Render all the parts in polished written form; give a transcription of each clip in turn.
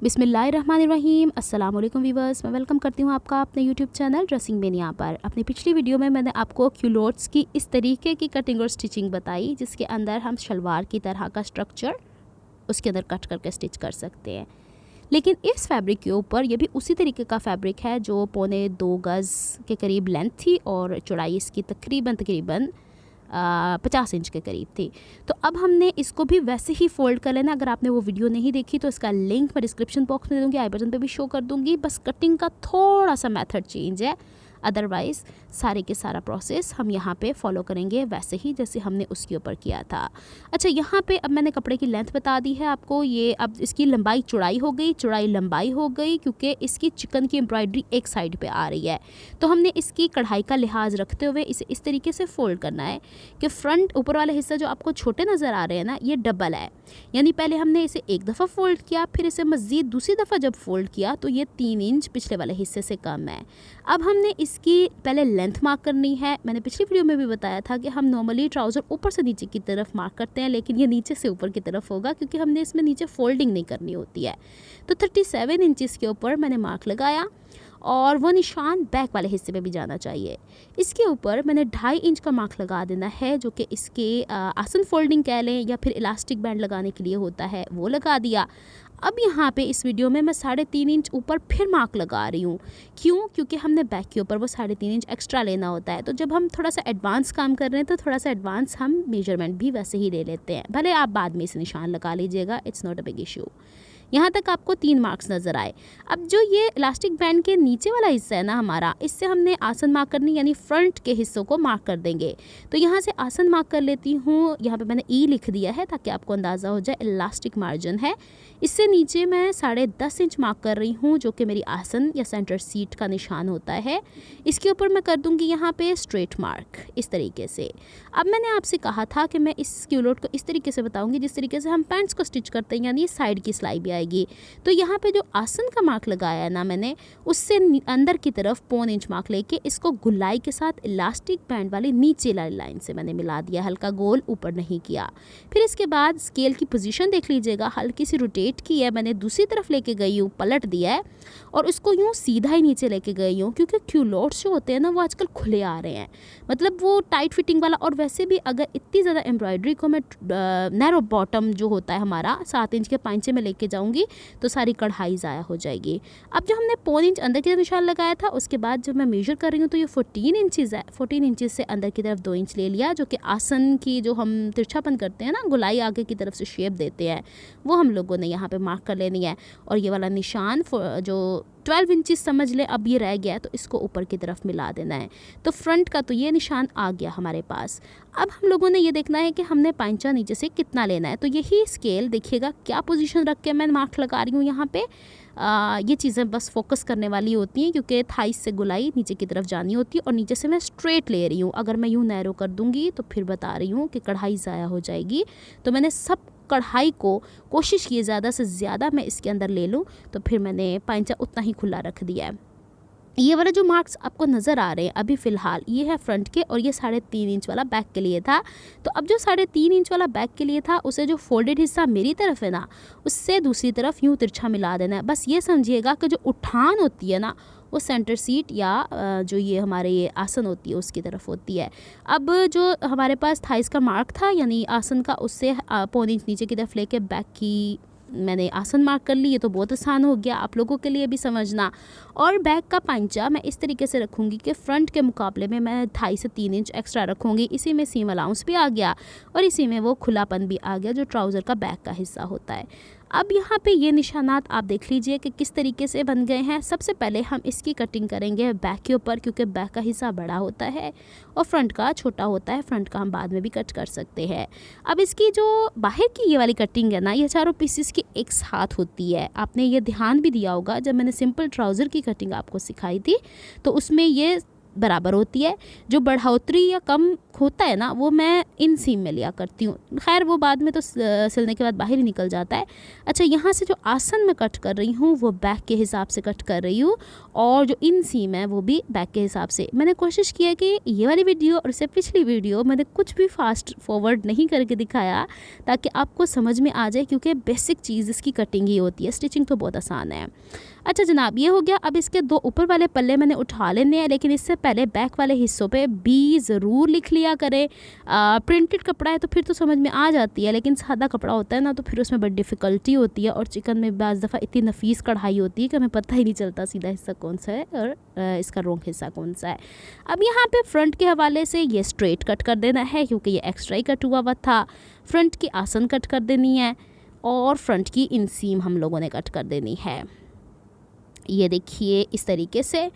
बिस्मिल्लाहिर्रहमानिर्रहीम। अस्सलाम वालेकुम वीवर्स, मैं वेलकम करती हूँ आपका अपने यूट्यूब चैनल ड्रेसिंग में। यहाँ पर अपनी पिछली वीडियो में मैंने आपको क्यूलोट्स की इस तरीके की कटिंग और स्टिचिंग बताई, जिसके अंदर हम शलवार की तरह का स्ट्रक्चर उसके अंदर कट करके स्टिच कर सकते हैं। लेकिन इस फैब्रिक के ऊपर ये भी उसी तरीके का फैब्रिक है जो 2.25 गज़ के करीब लेंथ थी और चौड़ाई इसकी तकरीबन 50 इंच के करीब थी। तो अब हमने इसको भी वैसे ही फ़ोल्ड कर लेना। अगर आपने वो वीडियो नहीं देखी तो इसका लिंक मैं डिस्क्रिप्शन बॉक्स में दे दूँगी, आई बटन पे भी शो कर दूँगी। बस कटिंग का थोड़ा सा मेथड चेंज है, अदरवाइज़ सारे के सारा प्रोसेस हम यहाँ पे फॉलो करेंगे वैसे ही जैसे हमने उसके ऊपर किया था। अच्छा, यहाँ पे अब मैंने कपड़े की लेंथ बता दी है आपको। ये अब इसकी लंबाई चौड़ाई हो गई, चौड़ाई लंबाई हो गई, क्योंकि इसकी चिकन की एम्ब्रॉयडरी एक साइड पे आ रही है। तो हमने इसकी कढ़ाई का लिहाज रखते हुए इसे इस तरीके से फ़ोल्ड करना है कि फ्रंट ऊपर वाला हिस्सा जो आपको छोटे नज़र आ रहे हैं ना, ये डबल है। यानी पहले हमने इसे एक दफ़ा फ़ोल्ड किया, फिर इसे मज़ीद दूसरी दफ़ा जब फ़ोल्ड किया तो ये 3 इंच पिछले वाले हिस्से से कम है। अब हमने इसकी पहले लेंथ मार्क करनी है। मैंने पिछली वीडियो में भी बताया था कि हम नॉर्मली ट्राउज़र ऊपर से नीचे की तरफ मार्क करते हैं, लेकिन ये नीचे से ऊपर की तरफ होगा क्योंकि हमने इसमें नीचे फोल्डिंग नहीं करनी होती है। तो 37 इंचज़ के ऊपर मैंने मार्क लगाया और वो निशान बैक वाले हिस्से पे भी जाना चाहिए। इसके ऊपर मैंने 2.5 इंच का मार्क लगा देना है, जो कि इसके आसन फोल्डिंग कह लें या फिर इलास्टिक बैंड लगाने के लिए होता है, वो लगा दिया। अब यहाँ पे इस वीडियो में मैं 3.5 इंच ऊपर फिर मार्क लगा रही हूँ। क्यों? क्योंकि हमने बैक के ऊपर वो 3.5 इंच एक्स्ट्रा लेना होता है। तो जब हम थोड़ा सा एडवांस काम कर रहे हैं तो थोड़ा सा एडवांस हम मेजरमेंट भी वैसे ही ले लेते हैं, भले आप बाद में इसे निशान लगा लीजिएगा, it's not a big issue. यहाँ तक आपको 3 मार्क्स नज़र आए। अब जो ये इलास्टिक बैंड के नीचे वाला हिस्सा है ना हमारा, इससे हमने आसन मार्क करनी, यानी फ्रंट के हिस्सों को मार्क कर देंगे। तो यहाँ से आसन मार्क कर लेती हूँ। यहाँ पे मैंने ई लिख दिया है ताकि आपको अंदाज़ा हो जाए इलास्टिक मार्जिन है। इससे नीचे मैं 10.5 इंच मार्क कर रही हूँ, जो कि मेरी आसन या सेंटर सीट का निशान होता है। इसके ऊपर मैं कर दूँगी यहाँ पे स्ट्रेट मार्क इस तरीके से। अब मैंने आपसे कहा था कि मैं इस क्यूलोट को इस तरीके से बताऊँगी जिस तरीके से हम पैंट्स को स्टिच करते हैं, यानी साइड की सिलाई भी आएगी। तो यहाँ पे जो आसन का मार्क लगाया ना मैंने, उससे अंदर की तरफ 1.25 इंच मार्क लेके इसको गुलाई के साथ इलास्टिक बैंड वाली नीचे वाली लाइन से मैंने मिला दिया, हल्का गोल ऊपर नहीं किया। फिर इसके बाद स्केल की पोजीशन देख लीजिएगा, हल्की सी रोटेट की है मैंने, दूसरी तरफ लेके गई हूँ, पलट दिया है और उसको यूँ सीधा ही नीचे लेके गई हूँ, क्योंकि क्यूलोट्स जो होते हैं ना वो आजकल खुले आ रहे हैं, मतलब वो टाइट फिटिंग वाला। और वैसे भी अगर इतनी ज़्यादा एम्ब्रॉयडरी को मैं नैरो बॉटम जो होता है हमारा 7 इंच के पांचे में लेके जाऊँगी तो सारी कढ़ाई ज़ाया हो जाएगी। अब जो हमने 1.25 इंच अंदर की निशान लगाया था, उसके बाद जब मैं मेजर कर रही हूँ तो ये 14 इंचज़ है। 14 इंचज़ से अंदर की तरफ 2 इंच ले लिया, जो कि आसन की जो हम तिरछापन करते हैं ना, गुलाई आगे की तरफ से शेप देते हैं, वो हम लोगों ने यहाँ पे मार्क कर लेनी है। और ये वाला निशान जो 12 इंचज़ समझ लें, अब ये रह गया है तो इसको ऊपर की तरफ मिला देना है। तो फ्रंट का तो ये निशान आ गया हमारे पास। अब हम लोगों ने ये देखना है कि हमने पांचा नीचे से कितना लेना है। तो यही स्केल देखिएगा क्या पोजीशन रख के मैं मार्क लगा रही हूँ यहाँ पे। ये चीज़ें बस फोकस करने वाली होती हैं, क्योंकि थाइस से गुलाई नीचे की तरफ जानी होती है और नीचे से मैं स्ट्रेट ले रही हूँ। अगर मैं यूँ नैरो कर दूँगी तो फिर बता रही हूँ कि कढ़ाई ज़ाया हो जाएगी। तो मैंने सब कढ़ाई को कोशिश की ज़्यादा से ज़्यादा मैं इसके अंदर ले लूँ, तो फिर मैंने पांचा उतना ही खुला रख दिया है। ये वाला जो मार्क्स आपको नज़र आ रहे हैं अभी फ़िलहाल, ये है फ्रंट के, और ये 3.5 इंच वाला बैक के लिए था। तो अब जो 3.5 इंच वाला बैक के लिए था, उसे जो फोल्डेड हिस्सा मेरी तरफ है ना, उससे दूसरी तरफ यूँ तिरछा मिला देना है। बस ये समझिएगा कि जो उठान होती है ना, वो सेंटर सीट या जो ये हमारे ये आसन होती है उसकी तरफ होती है। अब जो हमारे पास थाइस का मार्क था, यानी आसन का, उससे 1.25 इंच नीचे की तरफ लेके बैक की मैंने आसन मार्क कर ली। ये तो बहुत आसान हो गया आप लोगों के लिए भी समझना। और बैक का पांचा मैं इस तरीके से रखूँगी कि फ्रंट के मुकाबले में मैं 2.5 से 3 इंच एक्स्ट्रा रखूँगी। इसी में सीम अलाउंस भी आ गया और इसी में वो खुलापन भी आ गया जो ट्राउज़र का बैक का हिस्सा होता है। अब यहाँ पे ये निशानात आप देख लीजिए कि किस तरीके से बन गए हैं। सबसे पहले हम इसकी कटिंग करेंगे बैक के ऊपर, क्योंकि बैक का हिस्सा बड़ा होता है और फ्रंट का छोटा होता है। फ्रंट का हम बाद में भी कट कर सकते हैं। अब इसकी जो बाहर की ये वाली कटिंग है ना, ये चारों पीसेस की एक साथ होती है। आपने ये ध्यान भी दिया होगा, जब मैंने सिंपल ट्राउज़र की कटिंग आपको सिखाई थी तो उसमें ये बराबर होती है। जो बढ़ोतरी या कम होता है ना वो मैं इन सीम में लिया करती हूँ। खैर वो बाद में तो सिलने के बाद बाहर ही निकल जाता है। अच्छा, यहाँ से जो आसन मैं कट कर रही हूँ वो बैक के हिसाब से कट कर रही हूँ और जो इन सीम है वो भी बैक के हिसाब से। मैंने कोशिश किया कि ये वाली वीडियो और इससे पिछली वीडियो मैंने कुछ भी फास्ट फॉरवर्ड नहीं करके दिखाया ताकि आपको समझ में आ जाए, क्योंकि बेसिक चीज़ इसकी कटिंग ही होती है, स्टिचिंग तो बहुत आसान है। अच्छा जनाब, ये हो गया। अब इसके 2 ऊपर वाले पल्ले मैंने उठा लेने हैं, लेकिन इससे पहले बैक वाले हिस्सों पे बी ज़रूर लिख लिया करें। प्रिंटेड कपड़ा है तो फिर तो समझ में आ जाती है, लेकिन सादा कपड़ा होता है ना तो फिर उसमें बड़ी डिफ़िकल्टी होती है। और चिकन में बाज़ दफ़ा इतनी नफीस कढ़ाई होती है कि हमें पता ही नहीं चलता सीधा हिस्सा कौन सा है और इसका रॉन्ग हिस्सा कौन सा है। अब यहाँ पे फ्रंट के हवाले से ये स्ट्रेट कट कर देना है, क्योंकि ये एक्स्ट्रा ही कट हुआ था। फ्रंट की आसन कट कर देनी है और फ्रंट की इनसीम हम लोगों ने कट कर देनी है, ये देखिए इस तरीके से।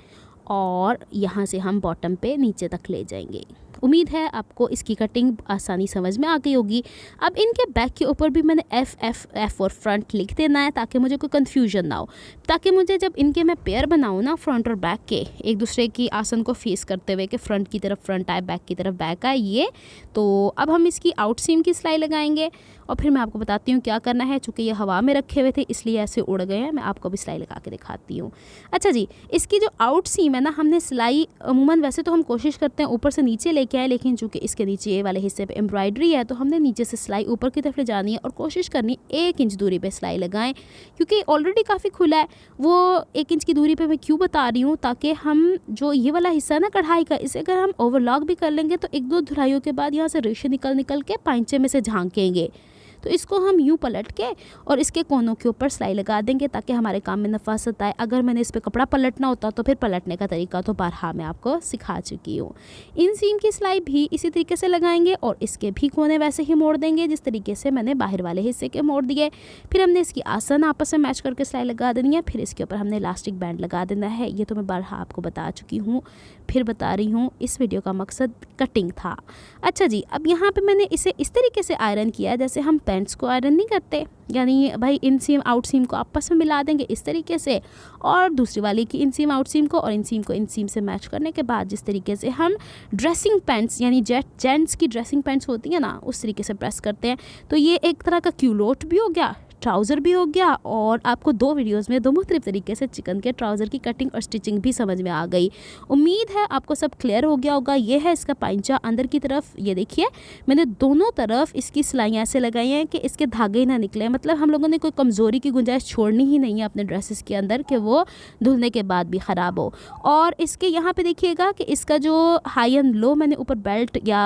और यहाँ से हम बॉटम पे नीचे तक ले जाएंगे। उम्मीद है आपको इसकी कटिंग आसानी समझ में आ गई होगी। अब इनके बैक के ऊपर भी मैंने एफ और फ्रंट लिख देना है ताकि मुझे कोई कन्फ्यूजन ना हो, ताकि मुझे जब इनके मैं पेयर बनाऊँ ना फ्रंट और बैक के एक दूसरे की आसन को फेस करते हुए कि फ्रंट की तरफ फ्रंट आए बैक की तरफ बैक आए, ये तो अब हम इसकी आउट सीम की सिलाई लगाएंगे और फिर मैं आपको बताती हूँ क्या करना है। चूँकि ये हवा में रखे हुए थे इसलिए ऐसे उड़ गए हैं, मैं आपको भी सिलाई लगा के दिखाती हूँ। अच्छा जी, इसकी जो आउट सीम है ना, हमने सिलाई अमूमन वैसे तो हम कोशिश करते हैं ऊपर से नीचे लेके आए, लेकिन चूँकि इसके नीचे वाले हिस्से पे एम्ब्रॉयडरी है तो हमने नीचे से सिलाई ऊपर की तरफ ले जानी है और कोशिश करनी 1 इंच दूरी पे सिलाई लगाएं, क्योंकि ऑलरेडी काफ़ी खुला है। वो 1 इंच की दूरी पे मैं क्यों बता रही हूँ, ताकि हम जो ये वाला हिस्सा है ना कढ़ाई का, इसे अगर हम ओवरलॉक भी कर लेंगे तो 1-2 धुलाइयों के बाद यहाँ से रेशे निकल के पाइंचे में से झांकेंगे। तो इसको हम यूँ पलट के और इसके कोनों के ऊपर सिलाई लगा देंगे ताकि हमारे काम में नफासत आए। अगर मैंने इस पर कपड़ा पलटना होता तो फिर पलटने का तरीका तो बारहा मैं आपको सिखा चुकी हूँ। इन सीम की सिलाई भी इसी तरीके से लगाएंगे और इसके भी कोने वैसे ही मोड़ देंगे जिस तरीके से मैंने बाहर वाले हिस्से के मोड़ दिए। फिर हमने इसकी आसन आपस में मैच करके सिलाई लगा देनी है। फिर इसके ऊपर हमने इलास्टिक बैंड लगा देना है। ये तो मैं बारहा आपको बता चुकी हूँ, फिर बता रही हूँ, इस वीडियो का मकसद कटिंग था। अच्छा जी, अब यहाँ पे मैंने इसे इस तरीके से आयरन किया जैसे हम पैंट्स को आयरन नहीं करते, यानी भाई इन सीम आउट सीम को आपस में मिला देंगे इस तरीके से, और दूसरी वाली की इन सीम आउट सीम को और इन सीम को इन सीम से मैच करने के बाद जिस तरीके से हम ड्रेसिंग पैंट्स यानी जेंट्स की ड्रेसिंग पैंट्स होती है ना उस तरीके से प्रेस करते हैं। तो ये एक तरह का क्यूलोट भी हो गया, ट्राउज़र भी हो गया, और आपको 2 वीडियोस में 2 मुख्तलिफ तरीके से चिकन के ट्राउज़र की कटिंग और स्टिचिंग भी समझ में आ गई। उम्मीद है आपको सब क्लियर हो गया होगा। ये है इसका पाइंचा अंदर की तरफ, ये देखिए मैंने दोनों तरफ इसकी सिलाइयाँ ऐसे लगाई हैं कि इसके धागे ना निकले। मतलब हम लोगों ने कोई कमज़ोरी की गुंजाइश छोड़नी ही नहीं है अपने ड्रेसेस के अंदर कि वो धुलने के बाद भी ख़राब हो। और इसके यहाँ पे देखिएगा कि इसका जो हाई एंड लो मैंने ऊपर बेल्ट या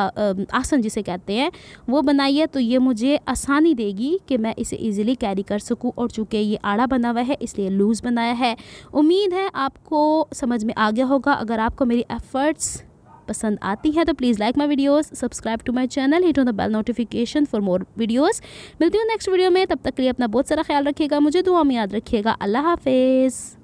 आसन जिसे कहते हैं वो बनाई है, तो ये मुझे आसानी देगी कि मैं इसे ईज़िली कैरी कर सकूं। और चूँकि ये आड़ा बना हुआ है इसलिए लूज़ बनाया है। उम्मीद है आपको समझ में आ गया होगा। अगर आपको मेरी एफर्ट्स पसंद आती हैं तो please like my videos, subscribe to my channel, hit on the bell notification for more videos. मिलती हूँ नेक्स्ट वीडियो में, तब तक के लिए अपना बहुत सारा ख्याल रखिएगा, मुझे दुआ में याद रखिएगा। अल्लाह हाफिज़।